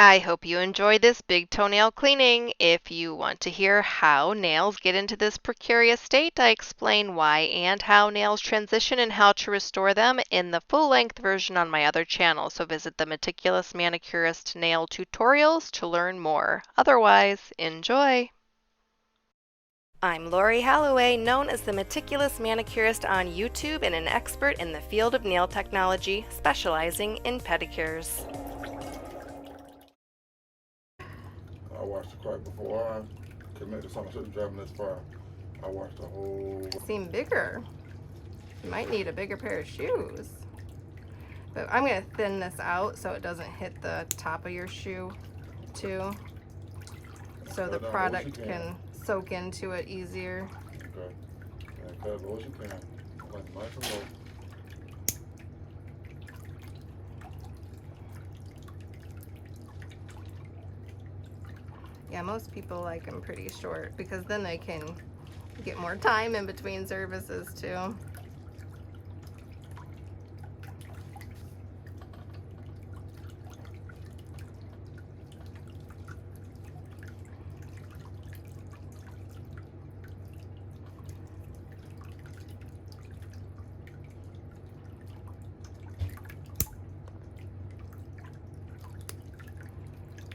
I hope you enjoy this big toenail cleaning. If you want to hear how nails get into this precarious state, I explain why and how nails transition and how to restore them in the full-length version on my other channel, so visit the Meticulous Manicurist nail tutorials to learn more. Otherwise, enjoy! I'm Lori Halloway, known as the Meticulous Manicurist on YouTube and an expert in the field of nail technology, specializing in pedicures. I watched the crack before I connected something. I shouldn't driving this far. I watched the whole. Seem bigger. You might need a bigger pair of shoes. But I'm going to thin this out so it doesn't hit the top of your shoe too. So the product can soak into it easier. Okay. And cut as low as you can. Like nice and low. Yeah, most people like them pretty short because then they can get more time in between services too.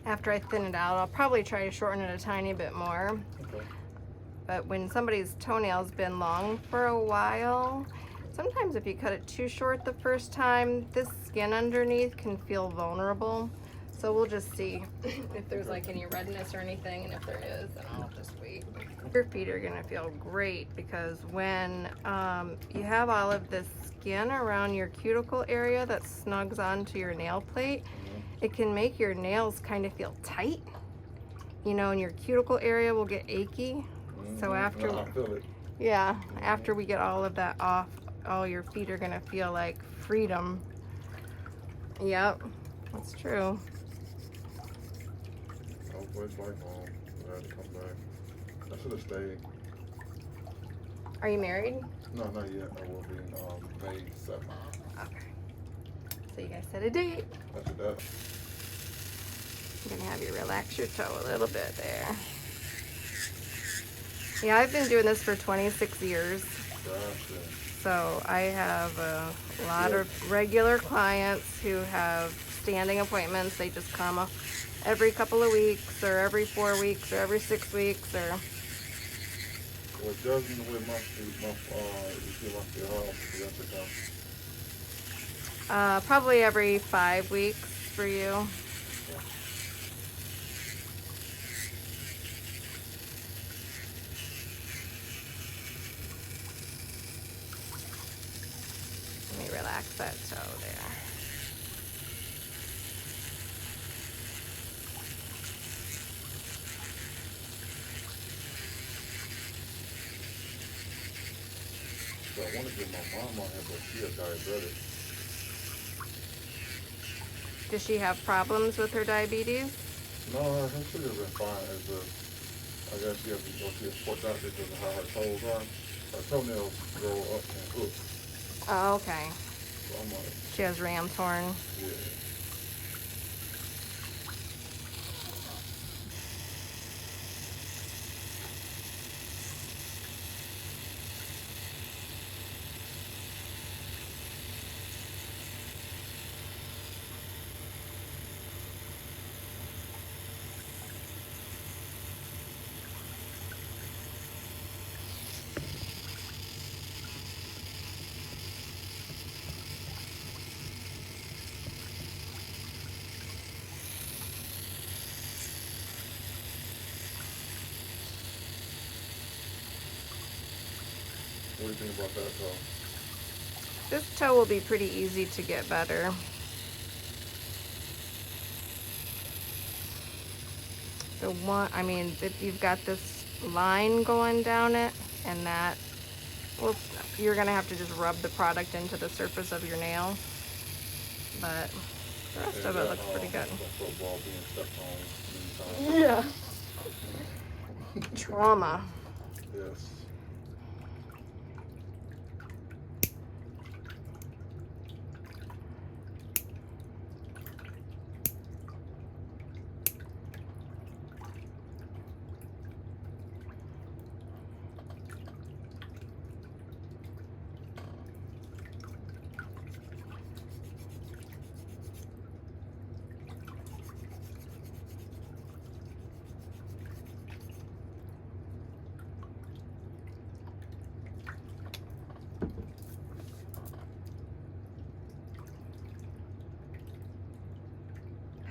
After I thin it out, I'll probably try to shorten it a tiny bit more. Okay. But when somebody's toenail's been long for a while, sometimes if you cut it too short the first time, this skin underneath can feel vulnerable. So we'll just see if there's like any redness or anything, and if there is, then I'll just wait. Your feet are gonna feel great because when you have all of this skin around your cuticle area that snugs onto your nail plate, it can make your nails kind of feel tight, you know, and your cuticle area will get achy. So after, I feel it. yeah, after we get all of that off, all your feet are gonna feel like freedom. Yep, that's true. Hopefully it's like home. I had to come back. I should have stayed. Are you married? No, not yet. I will be May 7th. Okay. So you guys set a date. After that. I'm gonna have you relax your toe a little bit there. Yeah, I've been doing this for 26 years. Gotcha. So I have a lot of regular clients who have standing appointments. They just come every couple of weeks or every 4 weeks or every 6 weeks or. Well, judging the way my feet, how often do you have to come? Probably every 5 weeks for you. Let me relax that toe there. So I want to get my mom on here, but she is diabetic. Does she have problems with her diabetes? No, her sugar's been fine. It's I guess she has to go see a sport doctor because of how her toes are. Her toenails grow up and hook. Oh, okay. So I'm like, She has ram torn. yeah. What do you think about that toe? This toe will be pretty easy to get better. The one, I mean, if you've got this line going down it, and that, well, you're gonna have to just rub the product into the surface of your nail. But the rest of it looks pretty good. Football being stepped on many times. Yeah. Trauma. Yes.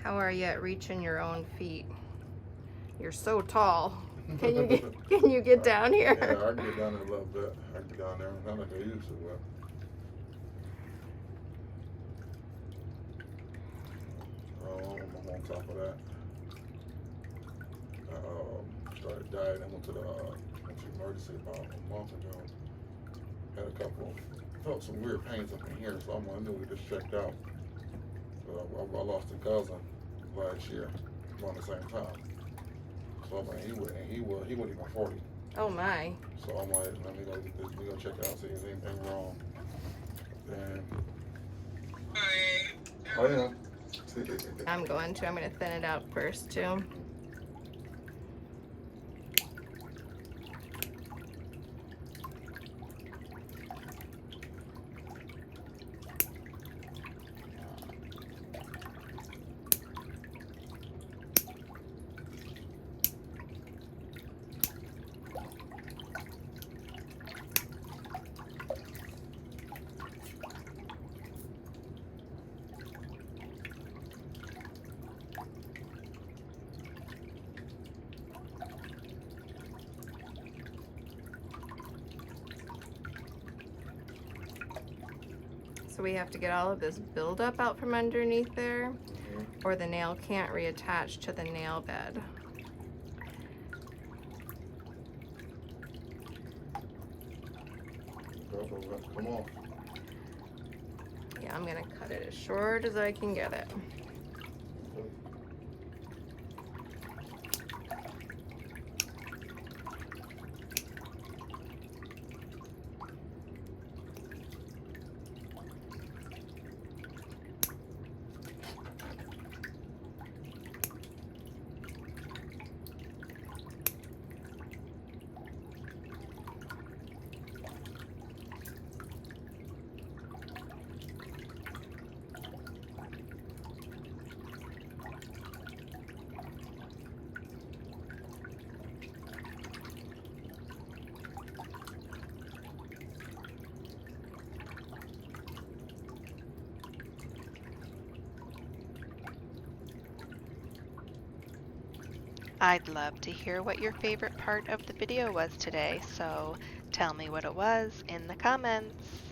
How are you at reaching your own feet? You're so tall. Can you get down here? Yeah, I can get down there a little bit. I can get down there. Not like I used to, but. I'm on top of that. Started dieting. I went to emergency about a month ago. Had a couple. Felt some weird pains up in here, so I'm gonna do this checked out. So I lost a cousin last year around the same time. So I'm like, he wasn't even 40. Oh my. So I'm like, let me go get this. We go check it out, see if there's anything wrong. And oh yeah. I'm going to thin it out first too. So we have to get all of this buildup out from underneath there, or the nail can't reattach to the nail bed. Come on. Yeah, I'm gonna cut it as short as I can get it. I'd love to hear what your favorite part of the video was today, so tell me what it was in the comments.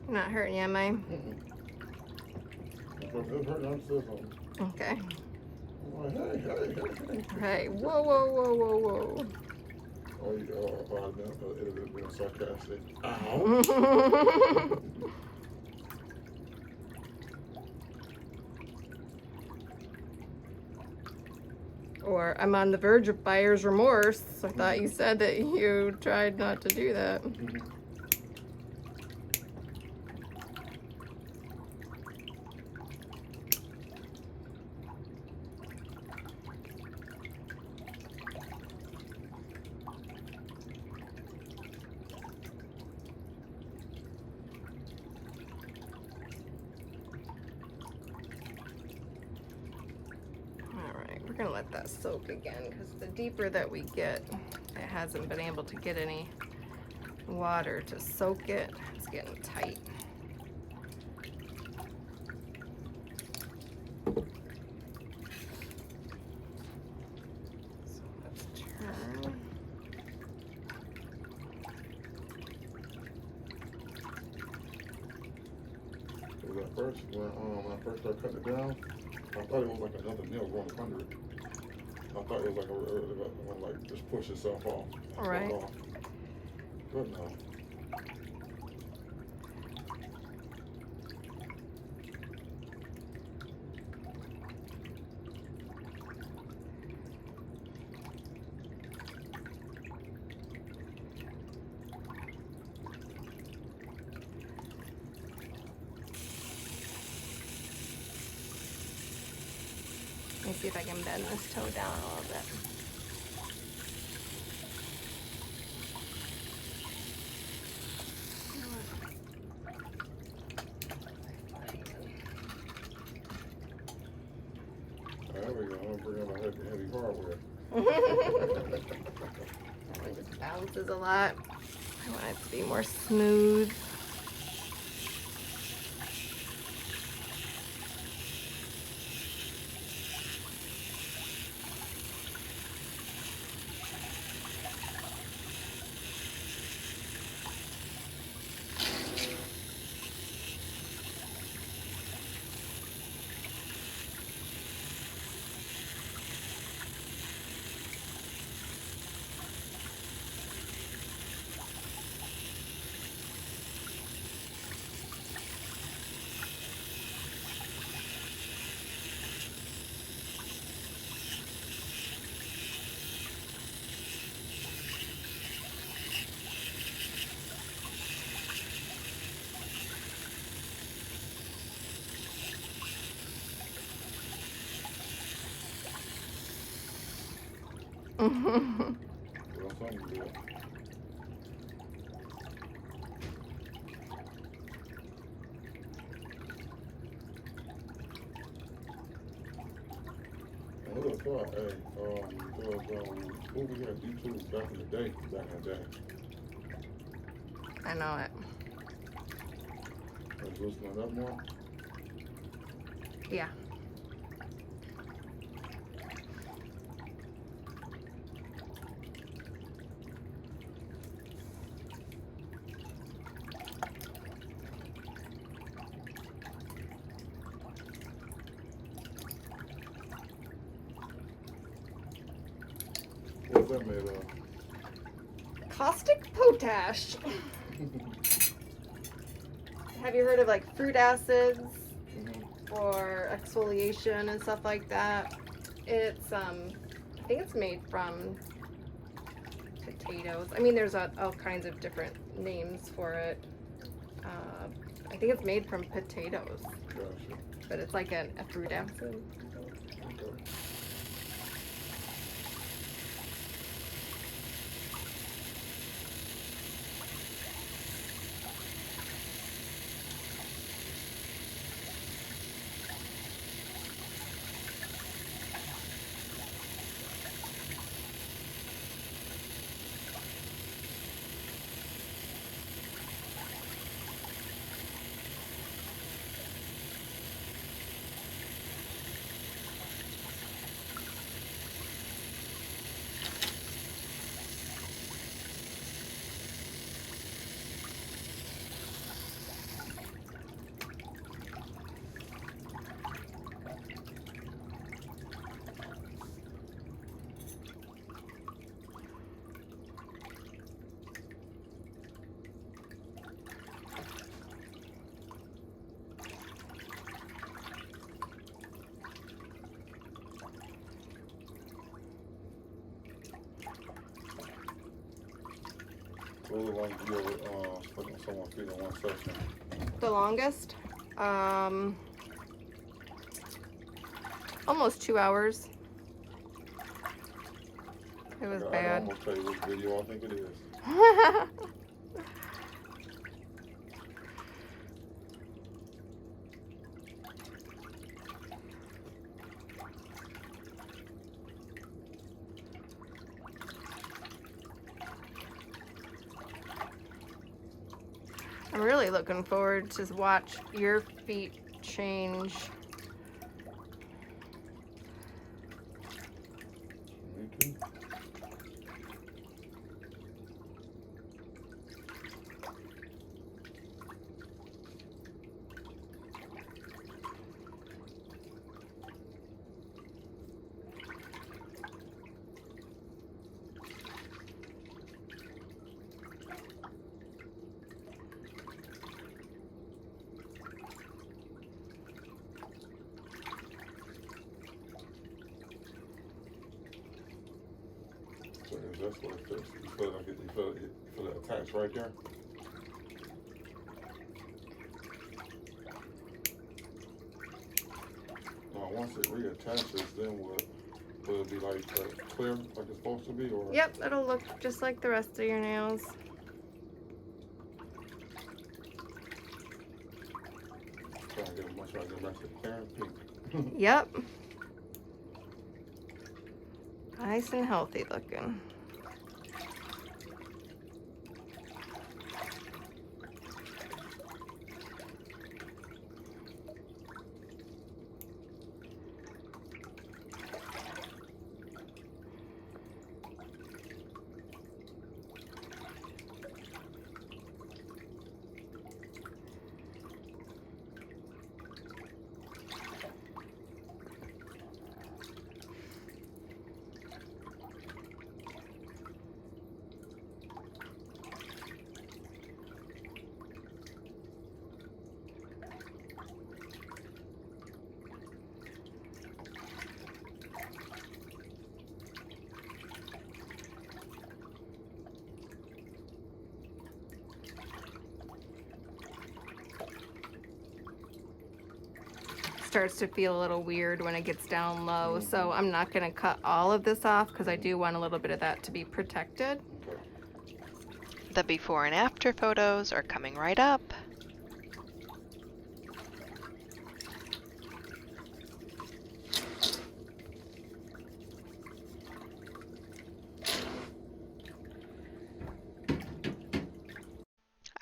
Not hurting you, am I? Okay. Hey, whoa, whoa, whoa, whoa, whoa. Oh, it'll be sarcastic. Ow. Or I'm on the verge of buyer's remorse. I thought you said that you tried not to do that. We're gonna let that soak again, because the deeper that we get, it hasn't been able to get any water to soak it. It's getting tight. So let's turn. When I first started cutting it down, I thought it was like another nail growing under it. I thought it was like just push itself off. Right. Good now. Let me see if I can bend this toe down a little bit. There we go. I'm bringing my heavy hardware. That one just bounces a lot. I want it to be more smooth. Well, something good. I would have thought, hey, who we had YouTube back in the day, I know it. I was listening to that more. Yeah. What's that made of? Caustic potash. Have you heard of like fruit acids or exfoliation and stuff like that? It's I think it's made from potatoes. I mean, there's all kinds of different names for it. I think it's made from potatoes, Gotcha. but it's like a fruit acid. Okay. What was the longest you ever spent on someone's feet in one session? The longest, almost 2 hours. It was I can bad. almost tell you which video I think it is. I'm really looking forward to watch your feet change. Me too. that's what it feels. You feel like you feel it attached right there. Now, once it reattaches, then will it be like clear, like it's supposed to be, or? Yep, it'll look just like the rest of your nails. Try to get back to clear and pink. Yep. Nice and healthy looking. Starts to feel a little weird when it gets down low, so I'm not going to cut all of this off because I do want a little bit of that to be protected. The before and after photos are coming right up.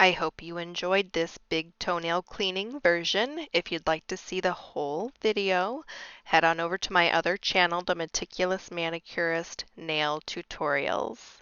I hope you enjoyed this big toenail cleaning version. If you'd like to see the whole video, head on over to my other channel, the Meticulous Manicurist Nail Tutorials.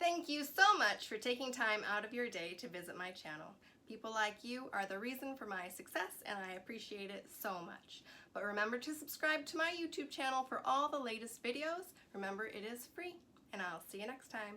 Thank you so much for taking time out of your day to visit my channel. People like you are the reason for my success, and I appreciate it so much. But remember to subscribe to my YouTube channel for all the latest videos. Remember, it is free, and I'll see you next time.